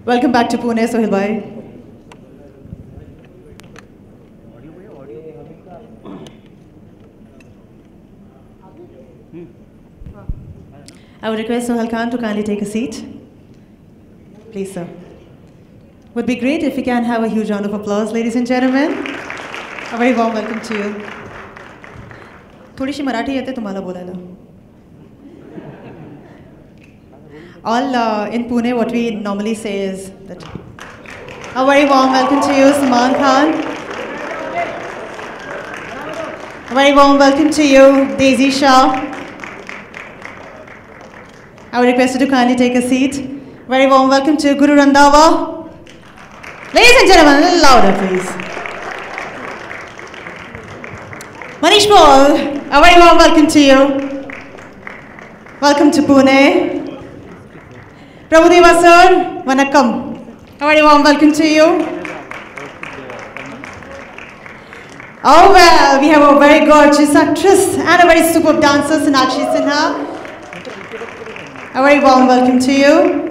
Welcome back to Pune, Sohail bhai. I would request Sohail Khan to kindly take a seat. Please, sir. Would be great if we can have a huge round of applause, ladies and gentlemen. A very warm welcome to you. थोड़ी सी मराठी येते तुम्हाला बोलायला. All in Pune, what we normally say is that a very warm welcome to you, Salman Khan. A very warm welcome to you, Daisy Shah. I would request you to kindly take a seat. Very warm welcome to Guru Randhawa. Ladies and gentlemen, a little louder, please. Manish Paul, a very warm welcome to you. Welcome to Pune. Prabhudeva sir, vanakkam. A very warm welcome to you. Oh well, we have a very gorgeous actress and a very superb dancer, Sonakshi Sinha. A very warm welcome to you.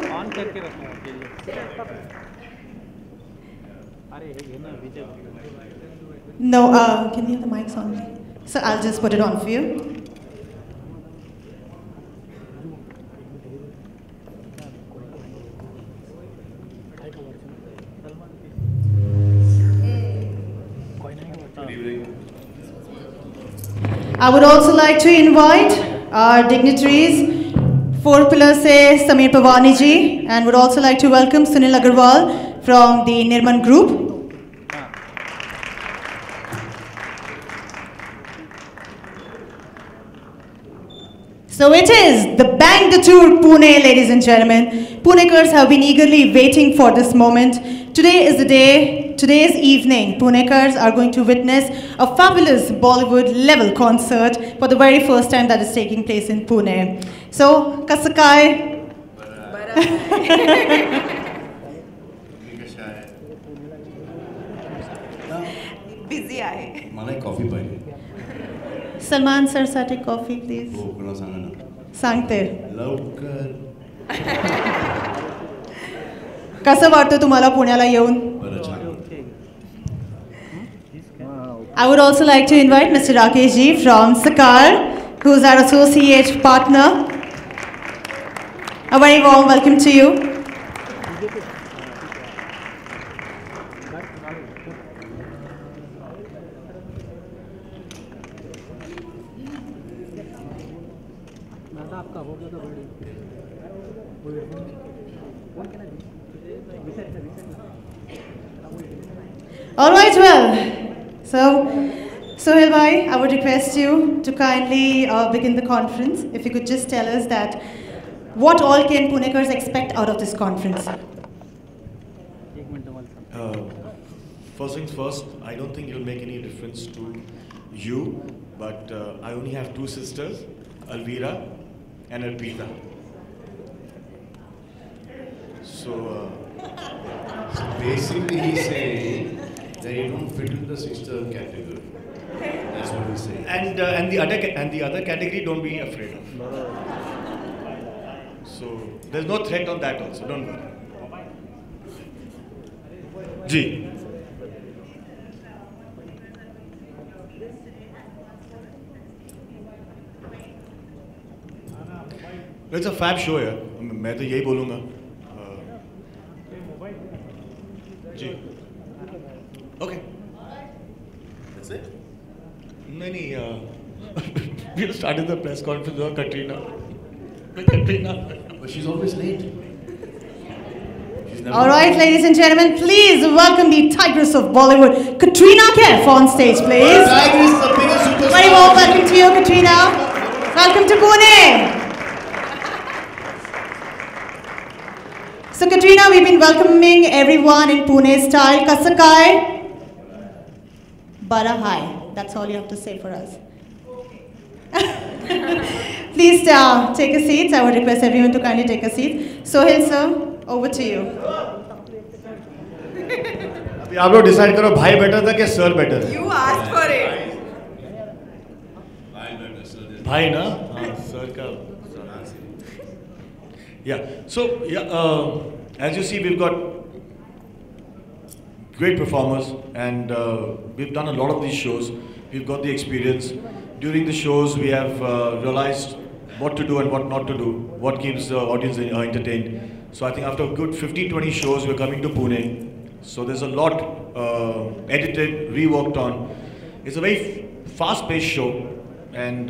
No, can you have the mics on? So I'll just put it on for you. I would also like to invite our dignitaries, 4 Pillars se Sameer Pawani ji, and would also like to welcome Sunil Agarwal from the Nirman Group. So it is the Bang the Tour Pune, ladies and gentlemen. Punekars have been eagerly waiting for this moment. Today is the day, today's evening, Punekars are going to witness a fabulous Bollywood level concert for the very first time that is taking place in Pune. So, Kasakai. Busy eye. Malay coffee by Salman sir, take coffee, please. Oh, kuna sanga na. Sangte. Laukar. कसं वाटतं तुम्हाला पुण्याला येऊन? I would also like to invite Mr. Rakesh ji from Sakar, who is our associate partner. A very warm welcome to you. All right, well, so Sohail bhai, I would request you to kindly begin the conference. If you could just tell us that what all can Punekars expect out of this conference? First things first, I don't think it'll make any difference to you, but I only have 2 sisters, Alvira and Arpita. So basically he's saying that you don't fit in the sister category. That's what he's saying. And the other category, don't be afraid of. So there's no threat on that also. Don't worry. Ji. It's a fab show here. मैं तो यही बोलूँगा. जी. Okay. That's it? No. We'll start the press conference with Katrina. With Katrina. But she's always late. All right, ladies and gentlemen, please welcome the Tigress of Bollywood, Katrina Kaif, on stage, please. Tigress, the biggest superstar. Very warm welcome to you, Katrina. Welcome to Pune. So, Katrina, we've been welcoming everyone in Pune style. Kasakai, Bara Hai. That's all you have to say for us. Please take a seat. I would request everyone to kindly take a seat. Sohail sir, over to you. आप लोग decide करो भाई better था कि sir better? You asked for it. भाई ना? हाँ, sir का. Yeah. So as you see, we've got great performers, and we've done a lot of these shows. We've got the experience. During the shows, we have realized what to do and what not to do, what keeps the audience entertained. So I think after a good 15-20 shows, we're coming to Pune. So there's a lot edited, reworked on. It's a very fast-paced show, and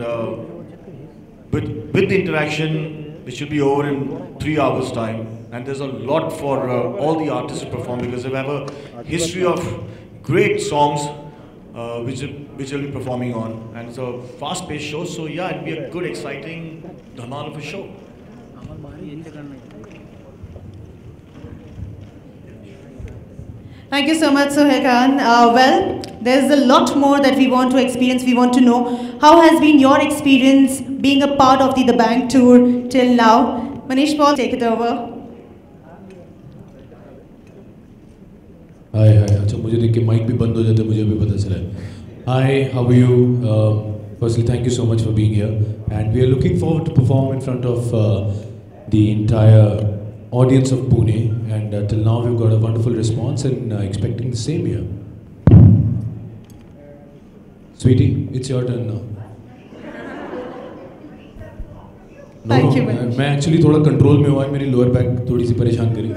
with the interaction, which should be over in 3 hours' time. And there's a lot for all the artists to perform, because they have a history of great songs which they'll be performing on. And it's a fast-paced show, so yeah, it'll be a good, exciting dhamal of a show. Thank you so much, Sohail Khan. Well, there's a lot more that we want to experience. We want to know how has been your experience being a part of the Bang tour till now. Manish Paul, take it over. Hi. अच्छा मुझे देख के mic भी बंद हो जाता है, मुझे भी पता चला है. Hi, how are you? Firstly, thank you so much for being here, and we are looking forward to perform in front of the entire audience of Pune, and till now we've got a wonderful response and expecting the same here. Sweetie, it's your turn now. Thank you, Manish. मैं actually थोड़ा control में हुआ है, मेरी lower back थोड़ी सी परेशान करी.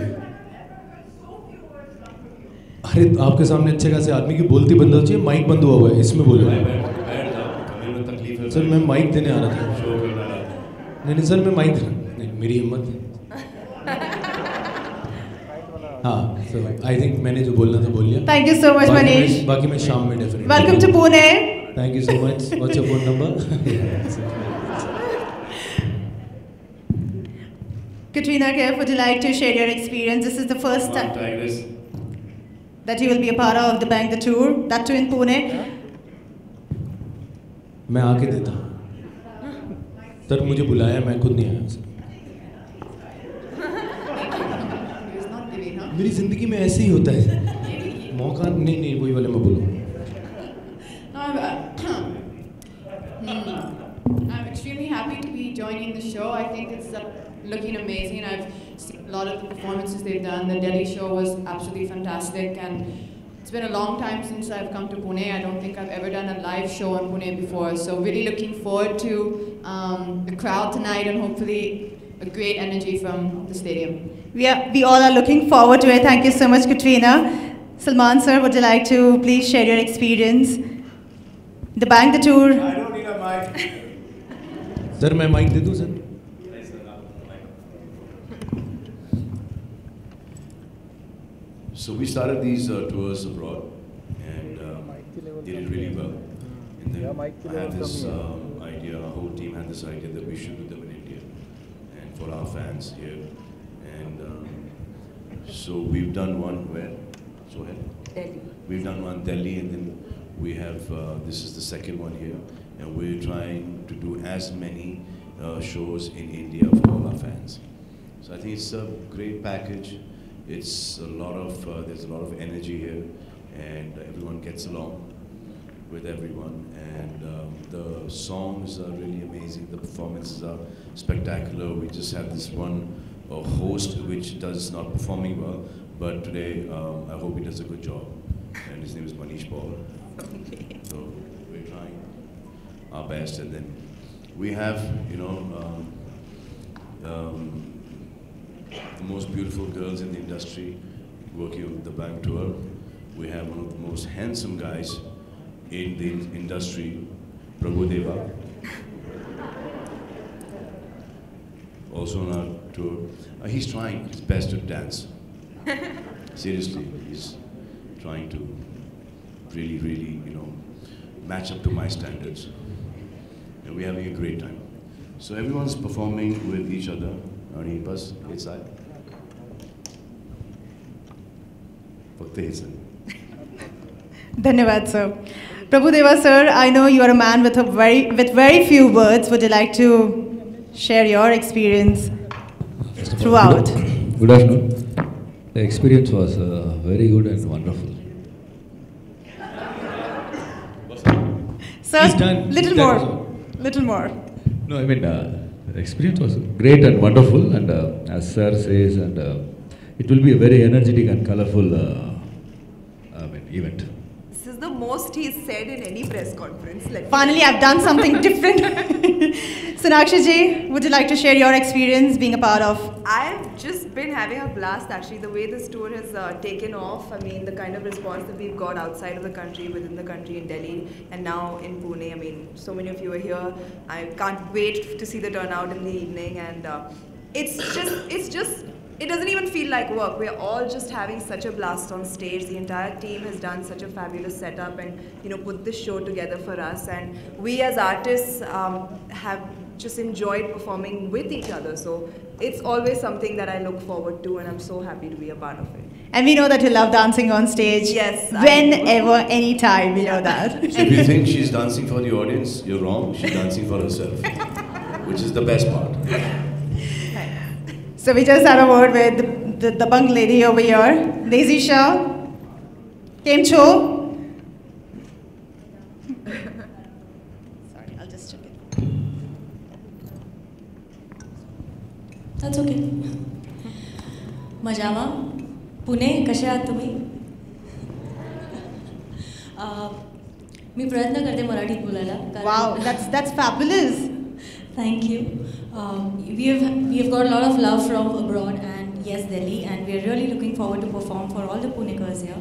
अरे आपके सामने अच्छे खासे आदमी की बोलती बंद हो चाहिए, माइक बंद हुआ है, इसमें बोलो. सर मैं माइक देने आ रहा था. नहीं सर मैं माइक नहीं, मेरी हिम्मत है. हाँ, so I think मैंने जो बोलना था बोल लिया. Thank you so much, Manish. बाकी मैं शाम में definitely. Welcome to Pune. Thank you so much. What's your phone number? Katrina Kaif, would you like to share your experience? This is the first time that you will be a part of the Bang the Tour, that too in Pune. मैं आके देता हूँ. Sir मुझे बुलाया, मैं खुद नहीं आया. मेरी जिंदगी में ऐसे ही होता है. मौका नहीं वही वाले में बोलो. I'm extremely happy to be joining the show. I think it's looking amazing. I've seen a lot of the performances they've done. The Delhi show was absolutely fantastic, and it's been a long time since I've come to Pune. I don't think I've ever done a live show in Pune before. So really looking forward to the crowd tonight, and hopefully a great energy from the stadium. We all are looking forward to it. Thank you so much, Katrina. Salman sir, would you like to please share your experience? The Bang the Tour. I don't need a mic. Sir मैं mic दे दूँ sir? So we started these tours abroad, and did it really well. And then I had this idea, our whole team had this idea that we should do them in India, and for our fans here. And so we've done one where? So Delhi. We've done one Delhi, and then we have, this is the second one here, and we're trying to do as many shows in India for all our fans. So I think it's a great package. It's a lot of, there's a lot of energy here, and everyone gets along with everyone, and the songs are really amazing, the performances are spectacular. We just have this one host which does not performing well, but today I hope he does a good job, and his name is Manish Paul. So we're trying our best, and then we have, you know, the most beautiful girls in the industry working with the Bang Tour. We have one of the most handsome guys in the industry, Prabhu Deva. Also on our tour. He's trying his best to dance. Seriously, he's trying to really, you know, match up to my standards. And we're having a great time. So everyone's performing with each other. Arnie, bus, inside. Dhanyavad, sir. Prabhu Deva, sir, I know you are a man with very few words. Would you like to share your experience throughout? Good afternoon. The experience was very good and wonderful. Sir, He's done. Little more. No, I mean, the experience was great and wonderful, and as sir says, and it will be a very energetic and colorful event. This is the most he's said in any press conference. Finally, I've done something different. Sonakshi ji, would you like to share your experience being a part of? I've just been having a blast actually. The way this tour has taken off, I mean, the kind of response that we've got outside of the country, within the country, in Delhi, and now in Pune. I mean, so many of you are here. I can't wait to see the turnout in the evening, and it doesn't even feel like work. We're all just having such a blast on stage. The entire team has done such a fabulous setup and, you know, put this show together for us. And we as artists have just enjoyed performing with each other. So it's always something that I look forward to, and I'm so happy to be a part of it. And we know that you love dancing on stage. Yes. Whenever, anytime, we know that. So if you think she's dancing for the audience, you're wrong. She's dancing for herself, which is the best part. So we just had a word with the bunk lady over here, Daisy Shah. Kem cho? Sorry, I'll just check it. That's okay. Majama, Pune, कसे आहात तुम्ही? मी प्रयत्न करते मराठीत बोलायला. Wow, that's fabulous. Thank you. We have got a lot of love from abroad and yes, Delhi, and we are really looking forward to perform for all the Punekars here.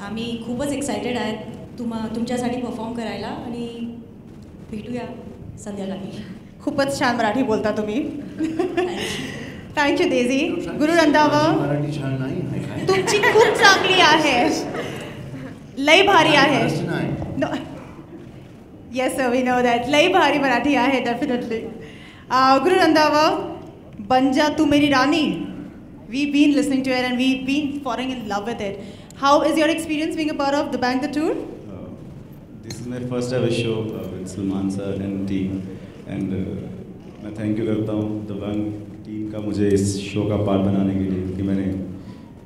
आम्ही खूपच excited आहेत तुमच्यासाठी perform करायला आणि भेटूया संध्याकाळी. खूपच छान मराठी बोलता तुम्ही. Thank you Daisy. गुरु रंधावा, तुमची खूप चांगली आहे, लय भारी आहे. Yes, sir, we know that. लई भारी मराठी आहे, definitely. Guru Randhawa, Banja Tu Meri Rani. We've been listening to it and we've been falling in love with it. How is your experience being a part of the Bang the Tour? This is my first ever show with Salman sir and team. And मैं thank you करता हूँ The Bang team का मुझे इस show का part बनाने के लिए, कि मैंने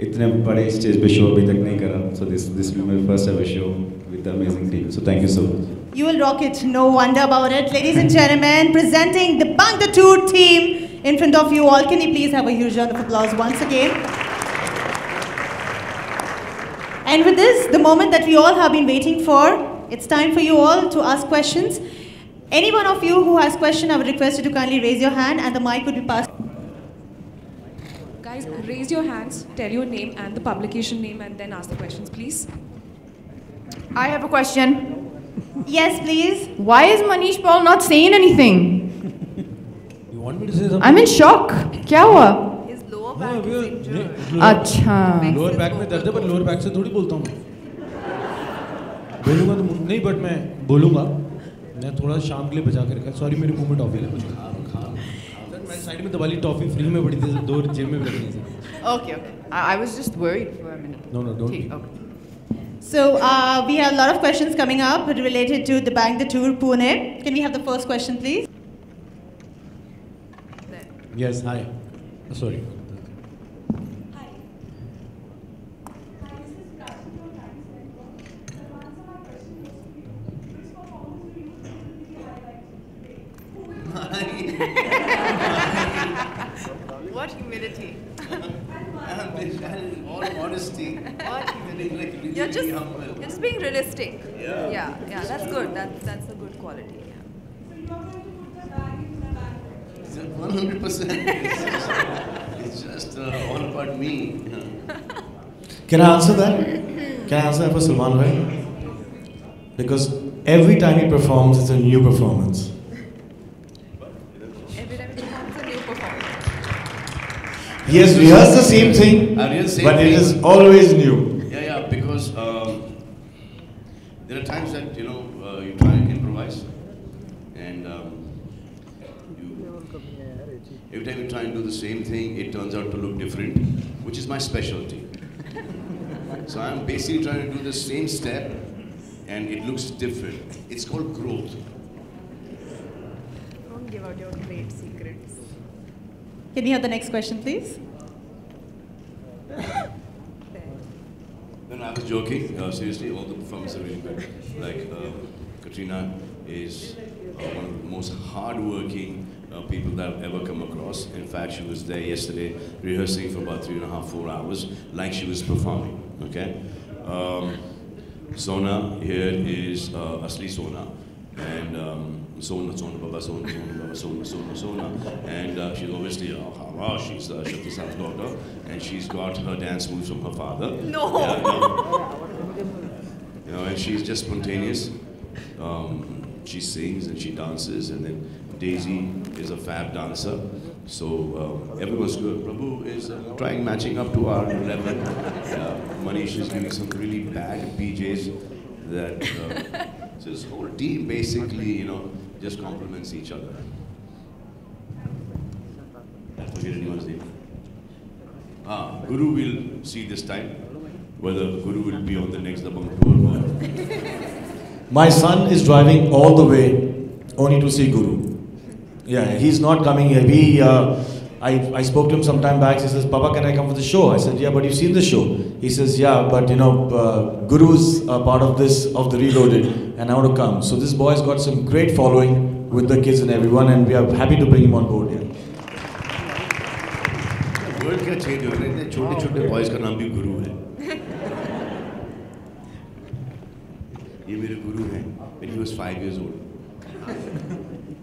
इतने बड़े stage पे show अभी तक नहीं करा. So this will be my first ever show with the amazing team. So thank you so much. You will rock it, no wonder about it. Ladies and gentlemen, presenting the Bang the Tour team in front of you all. Can you please have a huge round of applause once again? And with this, the moment that we all have been waiting for, it's time for you all to ask questions. Any one of you who has a question, I would request you to kindly raise your hand and the mic would be passed. Guys, raise your hands, tell your name and the publication name and then ask the questions, please. I have a question. Yes, please. Why is Manish Paul not saying anything? You want me to say something? I'm in shock. क्या हुआ? His lower back is injured. अच्छा. Lower back में दर्द है, पर lower back से थोड़ी बोलता हूँ मैं. बोलूँगा तो नहीं, but मैं बोलूँगा. मैं थोड़ा शाम के लिए बचा के रखा. Sorry, मेरी मुंह में टॉफी है मुझे. मैं साइड में दवाली टॉफी फ्री में पड़ी थी, 2 जेब में रखनी थी. Okay. I was just worried for a minute. No, don't. Okay. So we have a lot of questions coming up related to the Bang the Tour Pune. Can we have the first question, please? Yes, hi. Sorry. Hi. What humility. All modesty. What humility. You're just being realistic. Yeah, that's good. That's a good quality. Yeah. 100%. It's just all about me. Can I answer that? Can I answer that for Salman Bhai? Because every time he performs, it's a new performance. Every time it becomes a new performance. He has rehearsed the same thing, but it is always new. Yeah, because there are times that, you try and improvise, and every time you try and do the same thing, it turns out to look different, which is my specialty. So I'm basically trying to do the same step, and it looks different. It's called growth. Don't give out your great secrets. Can we have the next question, please? No, I was joking. Seriously, all the performances are really good. Like Katrina is one of the most hard-working people that I've ever come across. In fact, she was there yesterday rehearsing for about 3.5, 4 hours, like she was performing. Okay. Sona here is Asli Sona, and Sona Baba, Sona Baba, Sona, and she's obviously she's Shakti Sa's daughter, and she's got her dance moves from her father. No. And she's just spontaneous. She sings and she dances, and then Daisy is a fab dancer. So everyone's good. Prabhu is trying matching up to our level. Manish is giving some really bad PJs that. So this whole team basically, just complements each other. I forget anyone's name. Guru will see this time whether Guru will be on the next Dabang tour or. My son is driving all the way only to see Guru. Yeah, he's not coming here. I spoke to him some time back. He says, Papa, can I come for the show? I said, yeah, but you've seen the show. He says, yeah, but Guru's part of the Reloaded, and I want to come. So this boy's got some great following with the kids and everyone, and we are happy to bring him on board here. Word क्या change हो रहा है? इतने छोटे-छोटे boys का नाम भी गुरु है. ये मेरे गुरु हैं. When he was 5 years old.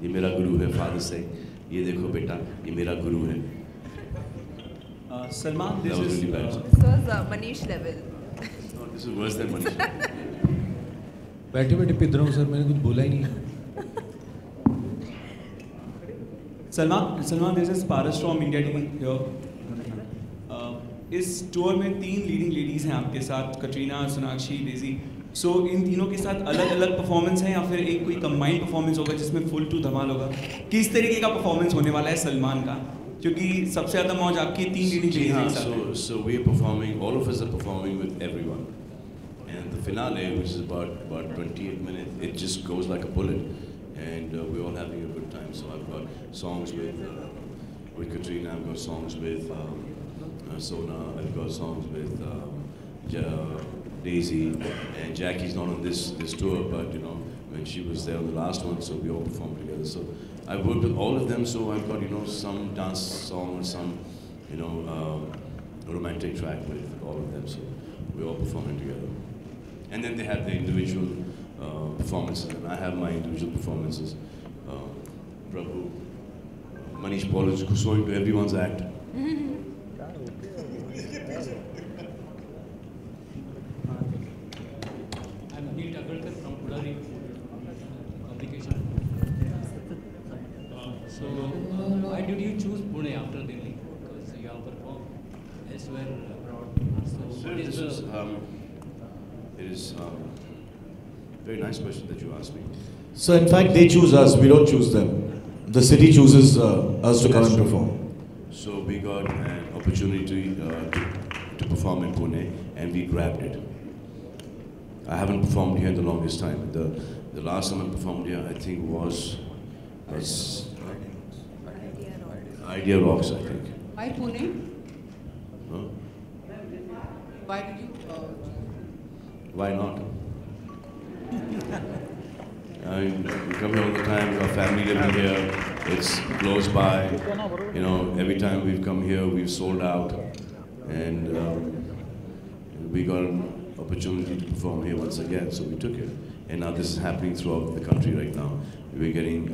ये मेरा गुरु है. Father saying, ये देखो बेटा, ये मेरा गुरु है. Salman, this is really bad. This was Manish level. No, this is worse than Manish. बैठे-बैठे पिट रहा हूँ सर, मैंने कुछ बोला ही नहीं. Salman, this is Paras from India team here. इस टूर में 3 लीडिंग लेडीज़ हैं आपके साथ, कटरीना, सोनाक्षी, डेजी. सो इन तीनों के साथ अलग-अलग परफॉर्मेंस है या फिर एक कोई कंबाइंड परफॉर्मेंस होगा जिसमें फुल टू धमाल होगा? किस तरीके का परफॉर्मेंस होने वाला है सलमान का? क्योंकि सबसे ज़्यादा मौज आपकी 3 लीडिंग लेडीज़ हैं साथ. So we are performing. All of us are performing with everyone, and the finale, which is about 28 minutes, it just goes like a bullet, and we're all having a good time. So I've got songs with Katrina. I've got songs with Sona. I've got songs with Daisy, and Jackie's not on this tour, but when she was there on the last one, so we all performed together. So I've worked with all of them, so I've got some dance song and some romantic track with all of them, so we're all performing together. And then they have their individual performances, and I have my individual performances. Prabhu, Manish Paul is going to everyone's act. So, why did you choose Pune after Delhi? Because you have performed elsewhere abroad. So, what is it is a very nice question that you asked me. So in fact, they choose us. We don't choose them. The city chooses us to come and perform. So we got an opportunity to perform in Pune, and we grabbed it. I haven't performed here in the longest time. The last time I performed here, I think was Idea Rocks, I think. Why Pune? Huh? Why did you? Why not? I mean, we come here all the time. Our family living here. It's close by. Every time we've come here, we've sold out, and we got an opportunity to perform here once again, so we took it. And now this is happening throughout the country right now. We're getting,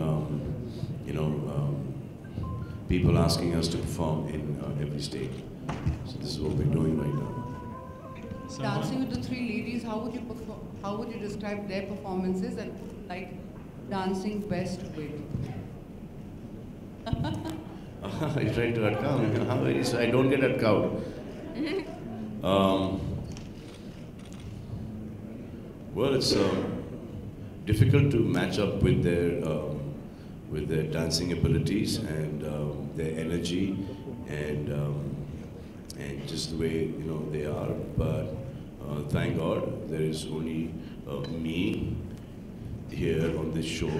people asking us to perform in every state. So this is what we're doing right now. Dancing with the 3 ladies, how would you perform? How would you describe their performances and like dancing best with? You're trying to atkau? I don't get atkau. Well, it's difficult to match up with their dancing abilities and their energy and just the way they are. But thank God there is only me here on this show,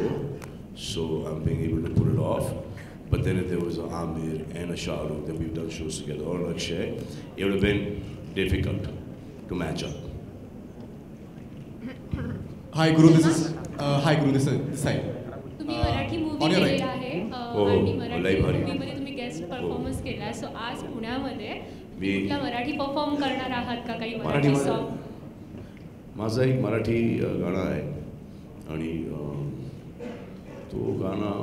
so I'm being able to pull it off. But then if there was a Amir and a Shah Rukh that we've done shows together, or an Akshay, it would have been difficult to match up. Hi Guru, this is this side. तुम्ही Marathi movie केलेला आहे आणि मराठी मूवीमध्ये तुम्ही guest performance केला, सो आज पुण्यामध्ये कुठला Marathi perform करणार आहात का काही मराठी सॉन्ग? माझा एक मराठी गाणं आहे आणि तो गाणं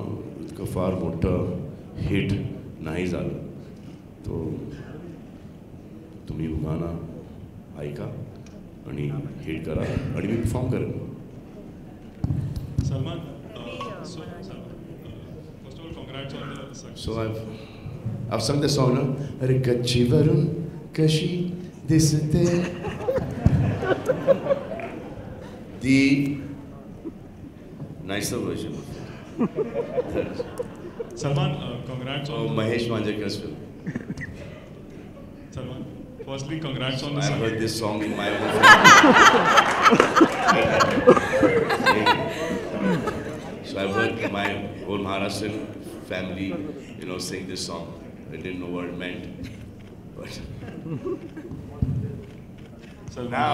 इतकं फार मोठं हिट नाही झालं, तो तुम्ही गाणं ऐका आणि हिट करा आणि मी परफॉर्म करेन. Salman, first of all, congrats on the success. So I've sung the song, no? अरे कच्ची वरून कशी दिसते. The nicer version of it. Salman, congrats on Mahesh Manjrekar's film. Salman, firstly, congrats on the I success. heard this song in my own film. So I've heard my whole Maharashtrian family, sing this song. I didn't know what it meant, but Salman, now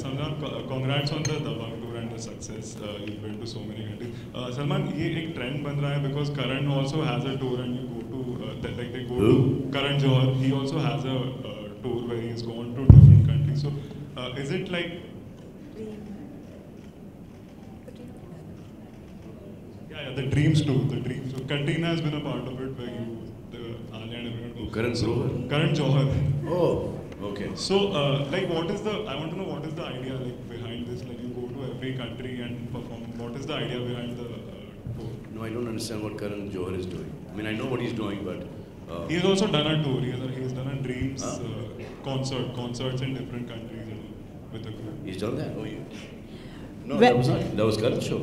Salman, congrats on the Dabangg tour and the success. You've been to so many countries. Salman, ये एक trend बन रहा है because Karan also has a tour and you go to they go to Karan Johar. He also has a tour where he's gone to different countries. So is it like? Yeah, the Dreams tour. The Dreams tour. Katrina has been a part of it where you, Alia and everyone. Karan Johar. Karan Johar. Oh. Okay. So, what is the? I want to know what is the idea behind this? Like, you go to every country and perform. What is the idea behind the tour? No, I don't understand what Karan Johar is doing. I mean, I know what he's doing, but he has also done a tour. He has done a Dreams concerts in different countries with the group. He's done that. Oh, yeah. No, that was not. That was Karan's show.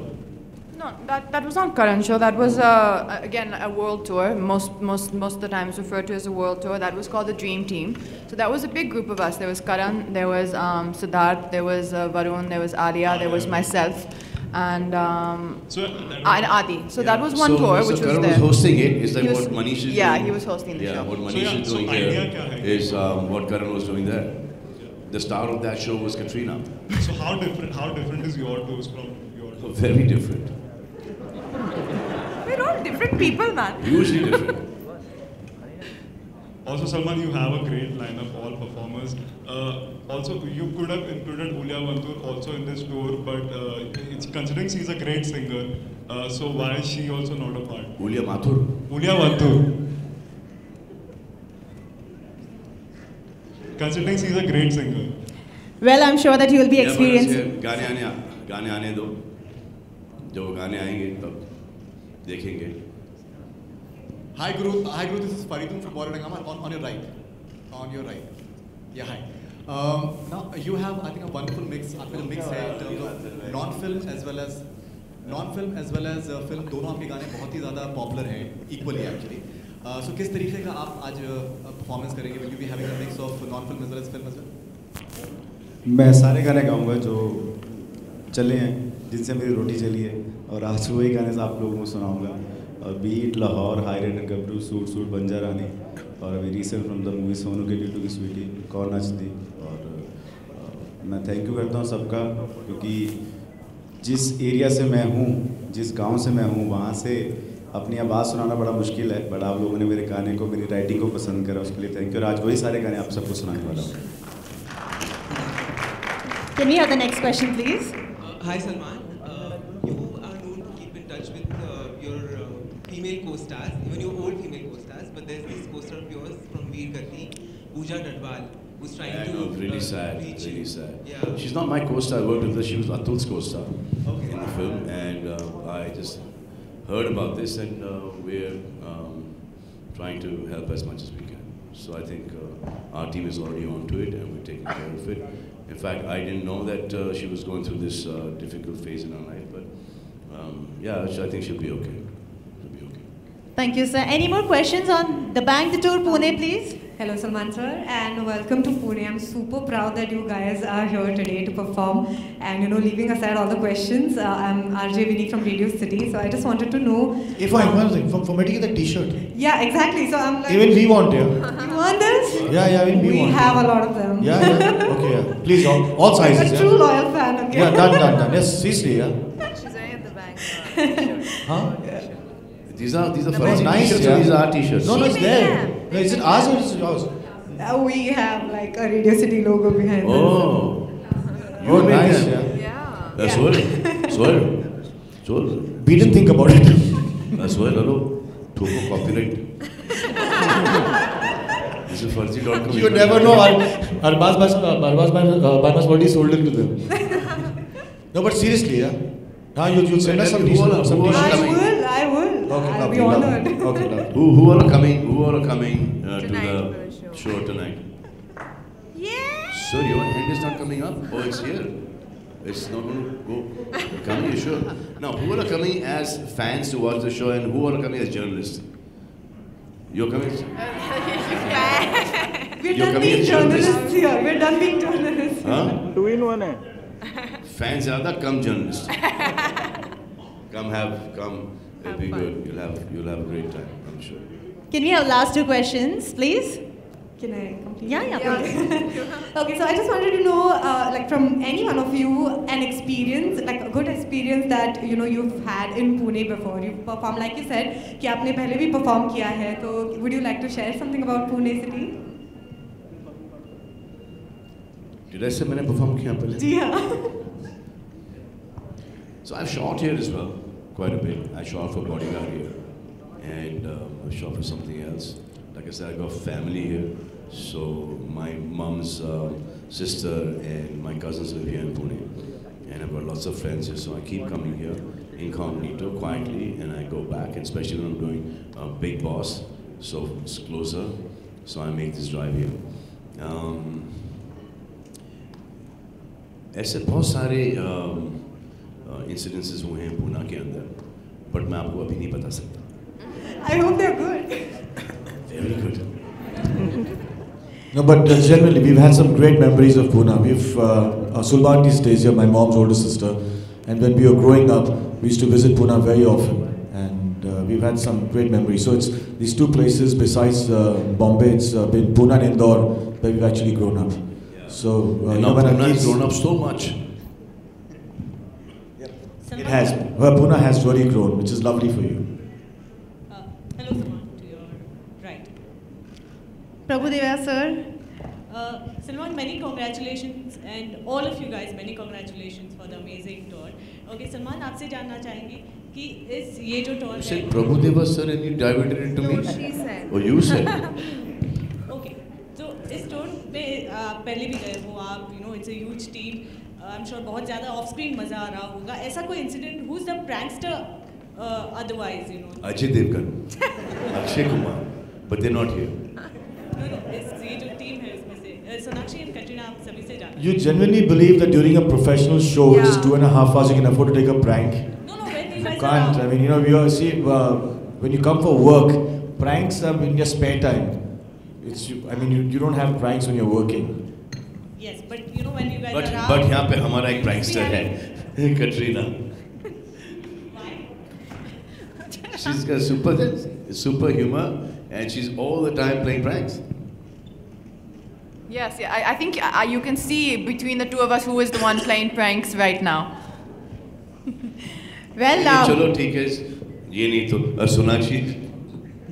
No, that was not Karan's show. That was again a world tour. Most of the times referred to as a world tour. That was called the Dream Team. So that was a big group of us. There was Karan, there was Siddharth, there was Varun, there was Alia, there was myself, and Adi. So that was one tour which was Karan there. was hosting it. Is that what Manish is doing? Yeah, he was hosting the show. Yeah, what Manish is doing here is what Karan was doing there. The star of that show was Katrina. So how different is your tours from your tours? Very different. We're all different people, man. Hugely different. Also, Salman, you have a great lineup, all performers. Also, you could have included Ulya Vantur also in this tour, but considering she's a great singer, so why is she also not a part? Ulya Mathur? Ulya Vantur. Considering she's a great singer. Well, I'm sure that you will be experiencing. गाने आने दो. जब गाने आएंगे तब देखेंगे. Hi Guru, this is Faridun from Borodangama. On your right. Yeah, hi. Now you have, I think, a wonderful mix. आपका जो mix है in terms of non-film as well as film, दोनों आपके गाने बहुत ही ज़्यादा popular हैं, equally actually. So किस तरीके का आप आज performance करेंगे? Will you be having a mix of non-film as well as film as well? मैं सारे गाने गाऊंगा जो चले हैं, जिनसे मेरी रोटी चली है, और आज वही गाने आप लोगों को सुनाऊंगा. और beat, Lahore, high rate and Gabru, suit बंजा रानी, और अभी recent from the movie Sonu के ड्यू की स्वीटी, कौन नचती. और मैं थैंक यू करता हूँ सबका, क्योंकि जिस एरिया से मैं हूँ, जिस गांव से मैं हूँ, वहाँ से अपनी आवाज़ सुनाना बड़ा मुश्किल है, बट आप लोगों ने मेरे गाने को, मेरी राइटिंग को पसंद करा, उसके लिए थैंक यू. और आज वही सारे गाने आप सबको सुनाने वाला हूँ. Can we have the next question, please? Hi Salman, you are known to keep in touch with your female co-stars, even your old female co-stars, but there's this co-star of yours from Veer Gati, Pooja Dadwal, who's trying to really sad. Yeah. She's not my co-star. I worked with her. She was Atul's co-star in the film, and I just heard about this, and we're trying to help as much as we can. So I think our team is already on to it, and we're taking care of it. In fact, I didn't know that she was going through this difficult phase in her life, but yeah, I think she'll be okay. Thank you, sir. Any more questions on the Bang the Tour Pune, please? Hello, Salman sir, and welcome to Pune. I'm super proud that you guys are here today to perform. And leaving aside all the questions, I'm RJ Vinny from Radio City. So I just wanted to know. If I one thing, for me to get the T-shirt. Yeah, exactly. So I'm like. Even we want, yeah. You want this? Yeah, even we want. We have a lot of them. Yeah. Okay, yeah. Please, all sizes. I'm a true loyal fan. Okay. Yeah, done. Yes, seriously, yeah. She's wearing at the bank. Huh? These are Oh, fancy nice, t-shirts. yeah. These are t-shirts. No, it's there. No, is it ours or is it yours? We have like a Radio City logo behind us. Oh. Oh, nice, them. yeah. That's well. We didn't think about it. That's well, hello. Toko copyright. This is Farzi.com. You never know. Arbaz already sold it to them. No, but seriously, yeah. Now you'll send us some t-shirts. I will. Okay, I'll be honored. Okay, lovely. Who all are coming to the show tonight? Yeah. So your hand is not coming up? Oh, it's here. It's not going to go. Coming, you sure? Now, who all are coming as fans to watch the show, and who all are coming as journalists? You're coming. We're done being journalists here. We're done being journalists. Huh? 2-in-1 hai. Fans are the come journalists. Come. It'll be good. You'll have a great time, I'm sure. Can we have last two questions, please? Can I complete? Yeah. Okay, so I just wanted to know, like from any one of you, an experience, like a good experience that you've had in Pune before. You've performed, like you said, कि आपने पहले भी perform किया है. So would you like to share something about Pune city? Did I say मैंने perform किया पहले? जी हाँ. So I've shot here as well, quite a bit. I shot for Bodyguard here, and I shot for something else. Like I said, I got family here. So my mom's sister and my cousins live here in Pune, and I've got lots of friends here. So I keep coming here incognito, quietly, and I go back. And especially when I'm doing Big Boss, so it's closer. So I make this drive here. ऐसे बहुत सारे incidences हुए हैं पूना के अंदर, but मैं आपको अभी नहीं बता सकता. I hope they're good. Very good. No, but generally, we've had some great memories of Pune. Sulbani stays here, my mom's older sister, and when we were growing up, we used to visit Pune very often, and we've had some great memories. So it's these two places besides Bombay, it's been Pune and Indore where we've actually grown up. So Now Pune has grown up so much. It has. Well, Pune has really grown, which is lovely for you. Hello, Salman, to your right. Prabhudeva, sir. Salman, many congratulations, and all of you guys, many congratulations for the amazing tour. Okay, Salman, आपसे जानना चाहेंगे कि इस ये जो tour You said Prabhudeva sir and you diverted it to me? she said. Oh, you said. Okay, so इस tour में पहले भी गए हो आप, it's a huge team. I'm sure बहुत ज़्यादा off-screen मज़ा आ रहा होगा. ऐसा कोई incident? Who's the prankster? Otherwise, Ajay Devgan, Akshay Kumar, but they're not here. No, ये जो team है इसमें से Sonakshi and Katrina आप सभी से जानते हैं. You genuinely believe that during a professional show, which is 2.5 hours, you can afford to take a prank? No, when you guys Can't. I mean, when you come for work, pranks are in your spare time. You don't have pranks when you're working. Yes, but when you guys are But यहाँ पे हमारा एक prankster है, Katrina. She's got super humor, and she's all the time playing pranks. Yes, yeah, I think you can see between the two of us who is the one playing pranks right now. Well, चलो ठीक है, ये नहीं तो Sonakshi.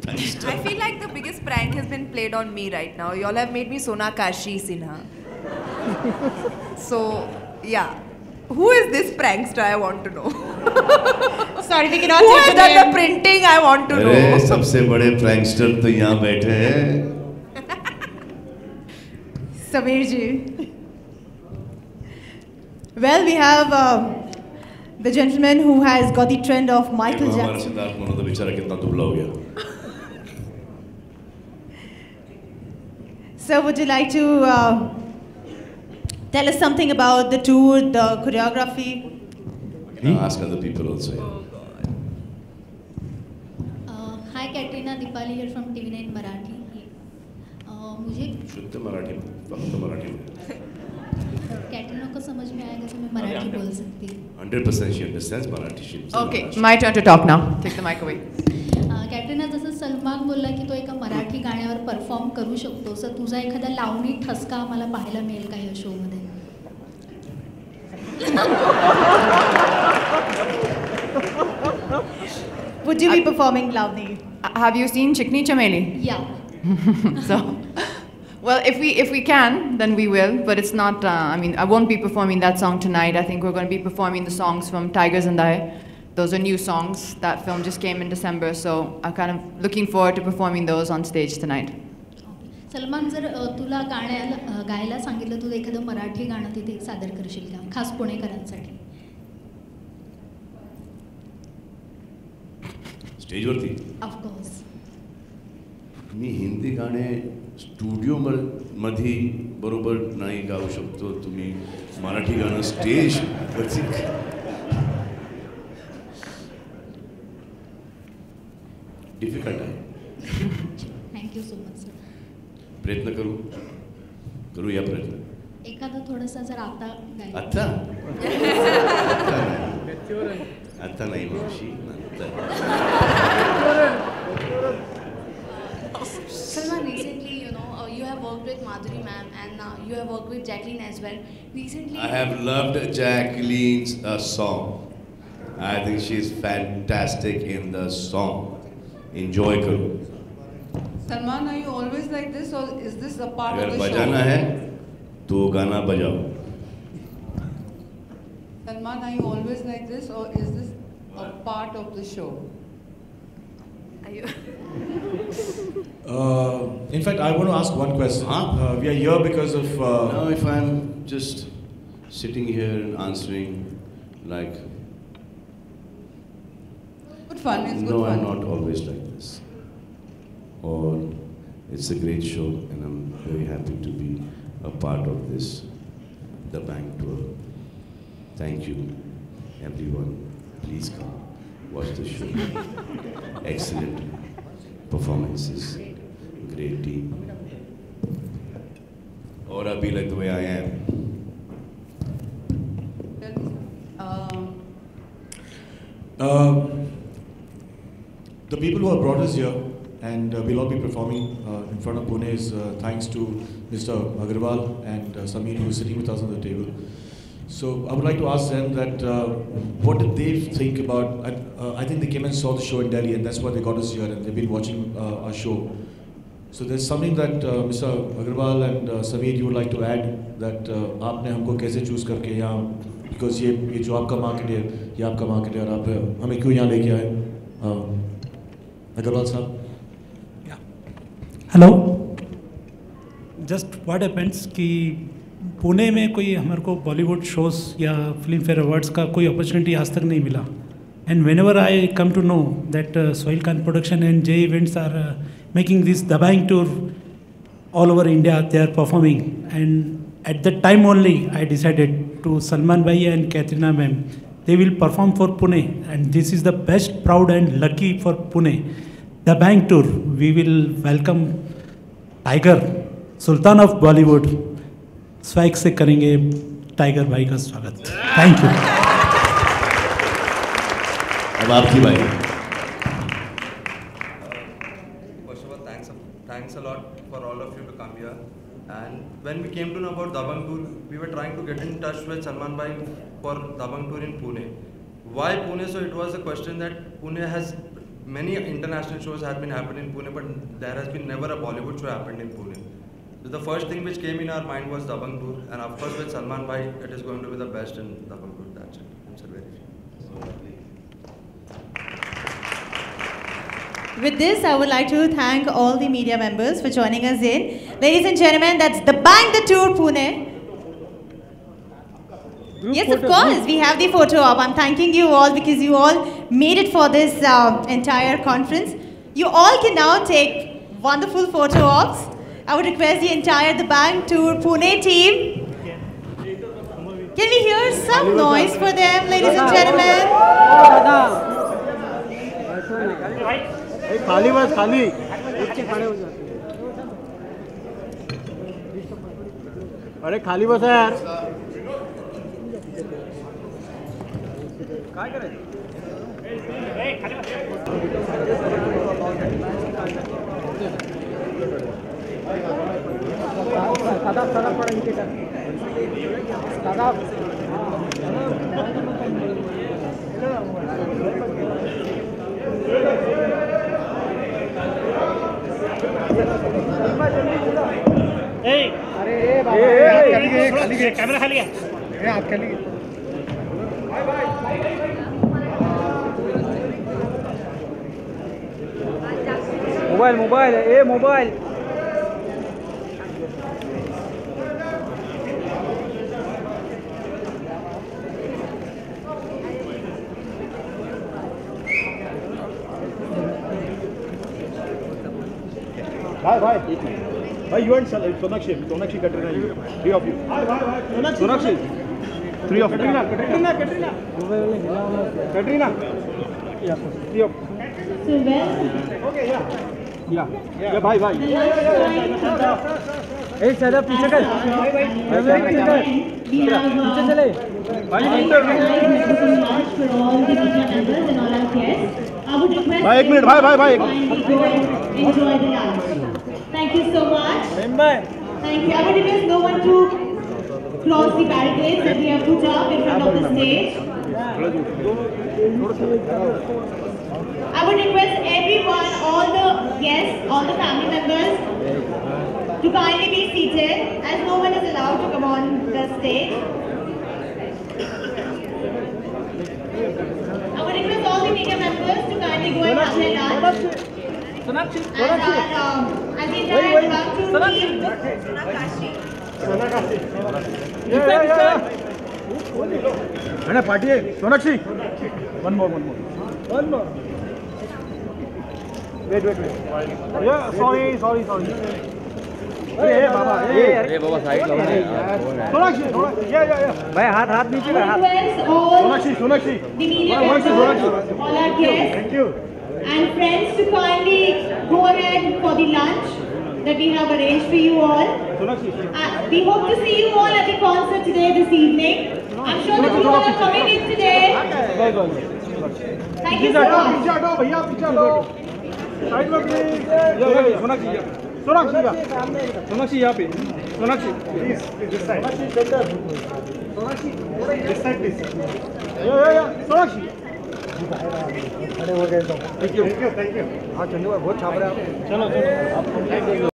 I feel like the biggest prank has been played on me right now. You all have made me Sonakshi Sinha. So, yeah. Who is this prankster? I want to know. Sorry, we cannot Who take has the done name. the printing? I want to know. अरे सबसे बड़े prankster तो यहाँ बैठे हैं. Sameer ji. Well, we have the gentleman who has got the trend of Michael हमारा Jackson. Siddharth Malhotra बेचारा कितना दुबला हो गया. Sir, would you like to tell us something about the tour, the choreography? Ask other people also. Hi, Katrina, Dipali here from TV9 Marathi. मुझे शुद्ध मराठी में, फक्त मराठी में. कैटरीना को समझ में आएगा तो मैं मराठी बोल सकती हूँ. 100% she understands Marathi. She understands Okay, Marathi. my turn to talk now. Take the mic away. Katrina, जसं सलमान बोलला की तो एका मराठी गाण्यावर परफॉर्म करू शकतो, सर तुझा एखादा लावणी ठसका आम्हाला पाहायला मिळेल का या शोमध्ये? Would you be performing Lavani? Have you seen Chikni Chameli? Yeah. So, well, if we can, then we will. But it's not. I mean, I won't be performing that song tonight. I think we're going to be performing the songs from Tiger Zindai. Those are new songs. That film just came in December, so I'm kind of looking forward to performing those on stage tonight. Salman, जर तुला गायला सांगितलं, तू एखादं मराठी गाणं तिथे सादर करशील का, खास पुणेकरांसाठी? स्टेजवरती? ऑफकोर्स. मी हिंदी गाणे स्टुडिओ मध्ये बरोबर नाही गाऊ शकतो. तुम्ही मराठी गाणं स्टेज वरती डिफिकल्ट आहे. Thank you so much sir. प्रयत्न करूया प्रयत्न. एखादं थोडंसं जर आता गायलं. आता नाही मावशी, नंतर. Salman, recently, you have worked with Madhuri ma'am and you have worked with Jacqueline as well. Recently, I have loved Jacqueline's song. I think she's fantastic in the song. Enjoy karo. Salman, are you always like this, or is this a part of the show? अगर बजाना है तो गाना बजाओ. Salman, are you always like this, or is this a part of the show? Are you? In fact, I want to ask one question. We are here because of. Now, if I'm just sitting here and answering, like. Good fun. It's good no, fun. I'm not always like this. Or it's a great show, and I'm very happy to be a part of this, the Bank Tour. Thank you, everyone. Please come, watch the show. Excellent performances, great team. Or I'll be like the way I am. The people who have brought us here, and we'll all be performing in front of Pune, is thanks to Mr. Agarwal and Sameer, who is sitting with us on the table. So I would like to ask them that what did they think about? I think they came and saw the show in Delhi, and that's why they got us here, and they've been watching our show. So there's something that Mr. Agarwal and Sameer, you would like to add, that आपने हमको कैसे choose करके यहाँ, because ये जो आपका market है, ये आपका market है, और आप हमें क्यों यहाँ लेके आए? Agarwal साहब. हेलो. जस्ट व्हाट हैपेंस कि पुणे में कोई हमारे को बॉलीवुड शोज़ या फिल्म फेयर अवार्ड्स का कोई अपॉर्चुनिटी आज तक नहीं मिला. And whenever I come to know that Sohail Khan production and J events are making this Dabangg tour all over India, they are performing, and at that time only I decided to Salman Bhai and Katrina ma'am, they will perform for Pune, and this is the best, proud and lucky for Pune. The Bank Tour, we will welcome Tiger, Sultan of Bollywood. Swag से करेंगे tiger भाई का स्वागत. Thank you. अब आपकी बारी. First of all, thanks a lot for all of you to come here. And when we came to know about Dabang Tour, we were trying to get in touch with Salman Bhai for Dabang Tour in Pune. Why Pune? So it was a question that Pune has many international shows have been happening in Pune, but there has been never a Bollywood show happened in Pune. So the first thing which came in our mind was Dabang Tour, and of course with Salman Bhai, it is going to be the best in Dabang Tour. That's it. It's a very. With this, I would like to thank all the media members for joining us in. Ladies and gentlemen, that's the Bank the Tour Pune. Yes, of course, we have the photo op. I'm thanking you all because you all made it for this entire conference. You all can now take wonderful photo ops. I would request the entire The Bank Tour Pune team. Can we hear some noise for them, ladies and gentlemen? खाली बस खाली. अरे खाली बस यार. काय करायचं? साधा पड़ा इनके का साधा कैमरा खाली है हाथ खाली मोबाइल मोबाइल मोबाइल भाई you and Sonakshi Katrina, you, three of you. Sonakshi, three of you. Katrina. Yeah, three of. Okay, yeah, bye. Hey, Sada, पीछे कर. पीछे चले. भाई एक मिनट, भाई. Enjoy the lunch. Thank you so much. Thank you. I would request no one to cross the barricades that we have put up in front of the stage. I would request everyone, all the guests, all the family members to kindly be seated as no one is allowed to come on the stage. I would request all the media members to kindly go and have their lunch. Sonakshi. As the entire Dabangtour team. Sonakshi. Party hai. Sonakshi. One more. Wait. Yeah, sorry. Hey, Baba, side low Sonakshi. Yeah. भाई हाथ नीचे कर. Sonakshi. The media members, all our guests. Thank you. And friends to kindly go ahead for the lunch that we have arranged for you all. We hope to see you all at the concert this evening. I'm sure that you all are coming in today. Thank you so much. Side में please. Yeah. Sonakshi यहाँ पे. Sonakshi, please. This side. Sonakshi, this side please. Yeah. Sonakshi. खड़े हो गए तो. Thank you. हाँ चंदू बहुत छाप रहे हैं आप. चलो.